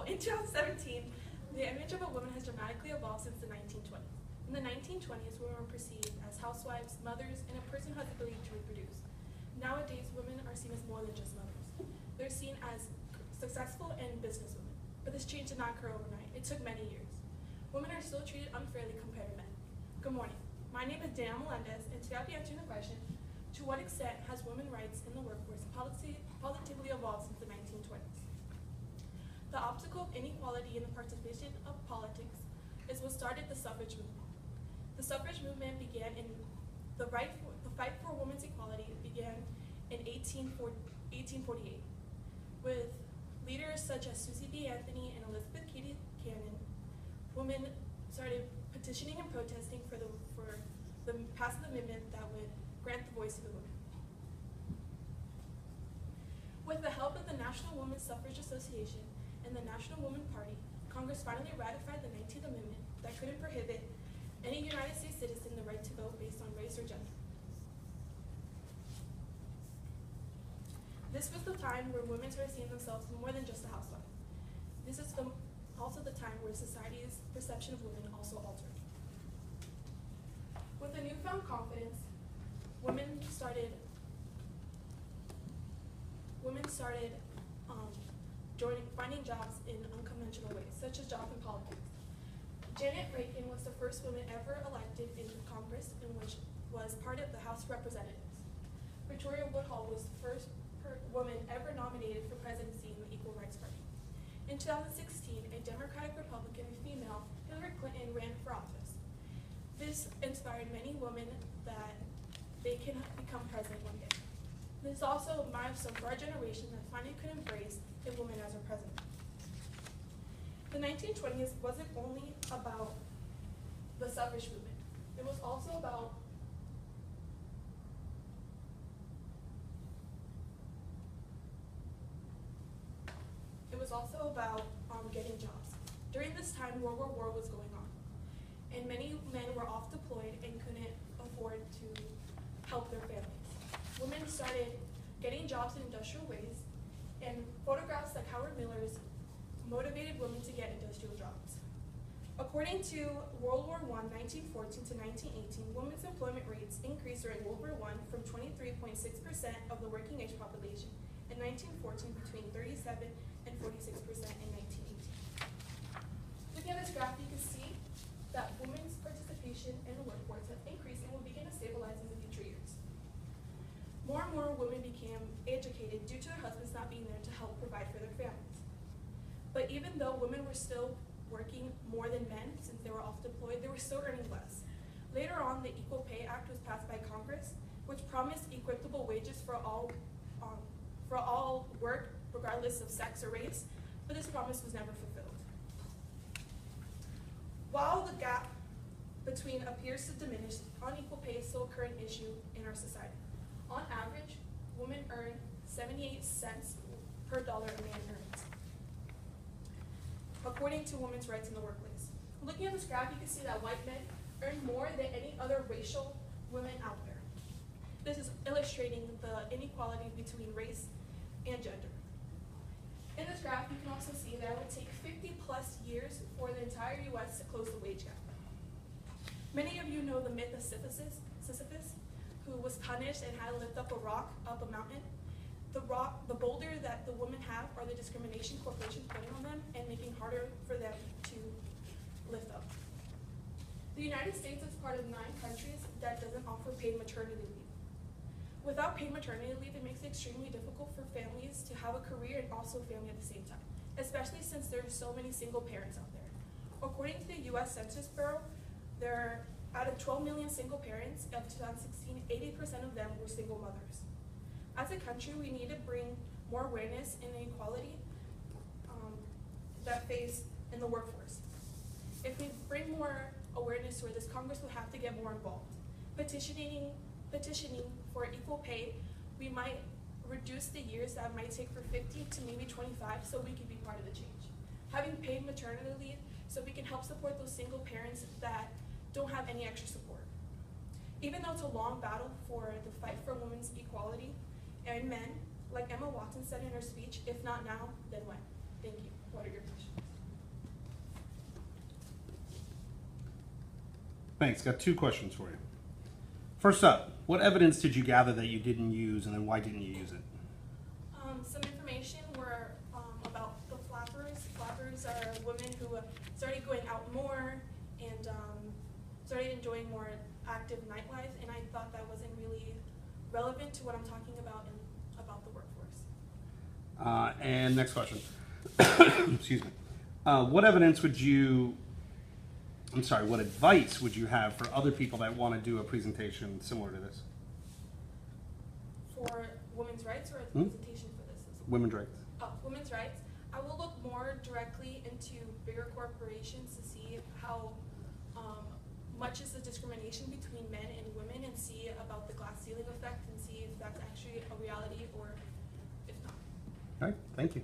In 2017, the image of a woman has dramatically evolved since the 1920s. In the 1920s, women were perceived as housewives, mothers, and a person who has the ability to reproduce. Nowadays, women are seen as more than just mothers. They're seen as successful and businesswomen. But this change did not occur overnight. It took many years. Women are still treated unfairly compared to men. Good morning. My name is Daniela M, and today I'll be answering the question, to what extent has women's rights in the workforce positively evolved since the 1920s? The obstacle of inequality in the participation of politics is what started the suffrage movement. The suffrage movement began in the fight for women's equality began in 1848 with leaders such as Susie B. Anthony and Elizabeth Cady Cannon. Women started petitioning and protesting for the passing the amendment that would grant the voice to the women. With the help of the National Women's Suffrage Association and the National Woman Party, Congress finally ratified the 19th Amendment that couldn't prohibit any United States citizen the right to vote based on race or gender. This was the time where women started seeing themselves more than just a housewife. This is also the time where society's perception of women also altered. With a newfound confidence, women started finding jobs in unconventional ways, such as jobs in politics. Janet Reagan was the first woman ever elected in Congress, and which was part of the House of Representatives. Victoria Woodhull was the first woman ever nominated for presidency in the Equal Rights Party. In 2016, a Democratic Republican female, Hillary Clinton, ran for office. This inspired many women that they can become president one day. This is also a milestone for our generation that finally could embrace a woman as our president. The 1920s wasn't only about the suffrage movement. It was also about getting jobs. During this time, World War I was going on, and many men were off deployed and couldn't afford to help their families. Women started getting jobs in industrial ways, and photographs like Howard Miller's motivated women to get industrial jobs. According to World War I, 1914 to 1918, women's employment rates increased during World War I from 23.6% of the working age population in 1914 between 37 and 46% in 1918. Looking at this graph, you can see that women's participation in the workforce has increased and will begin to stabilize in the future years. More and more women became educated due to their husbands not being there to help provide for their families. But even though women were still working more than men, since they were off deployed, they were still earning less. Later on, the Equal Pay Act was passed by Congress, which promised equitable wages for all work, regardless of sex or race, but this promise was never fulfilled. While the gap between appears to diminish, unequal pay is still a current issue in our society. On average, women earn 78 cents per dollar a man earns, according to women's rights in the workplace. Looking at this graph, you can see that white men earn more than any other racial women out there. This is illustrating the inequality between race and gender. In this graph, you can also see that it would take 50 plus years for the entire US to close the wage gap. Many of you know the myth of Sisyphus, who was punished and had to lift up a rock up a mountain. The boulder that the women have are the discrimination corporations putting on them and making it harder for them to lift up. The United States is part of 9 countries that doesn't offer paid maternity leave. Without paid maternity leave, it makes it extremely difficult for families to have a career and also family at the same time, especially since there are so many single parents out there. According to the US Census Bureau, out of 12 million single parents of 2016, 80% of them were single mothers. As a country, we need to bring more awareness in the inequality that face in the workforce. If we bring more awareness to it, this Congress will have to get more involved. Petitioning for equal pay, we might reduce the years that it might take for 50 to maybe 25 so we can be part of the change. Having paid maternity leave so we can help support those single parents that don't have any extra support. Even though it's a long battle for the fight for women's equality and men, like Emma Watson said in her speech, if not now, then when? Thank you. What are your questions? Thanks. Got 2 questions for you. First up, what evidence did you gather that you didn't use, and then why didn't you use it? Some information were about the flappers. Flappers are women who started going out more and started enjoying more active nightlife, and I thought that wasn't really relevant to what I'm talking about about the workforce. And next question. Excuse me. What evidence would you, what advice would you have for other people that want to do a presentation similar to this? For women's rights or a presentation for this? Women's rights. Oh, women's rights. I will look more directly into bigger corporations to see how much is the discrimination between men and women, and see about the glass ceiling effect and see if that's actually a reality or if not. All right, thank you.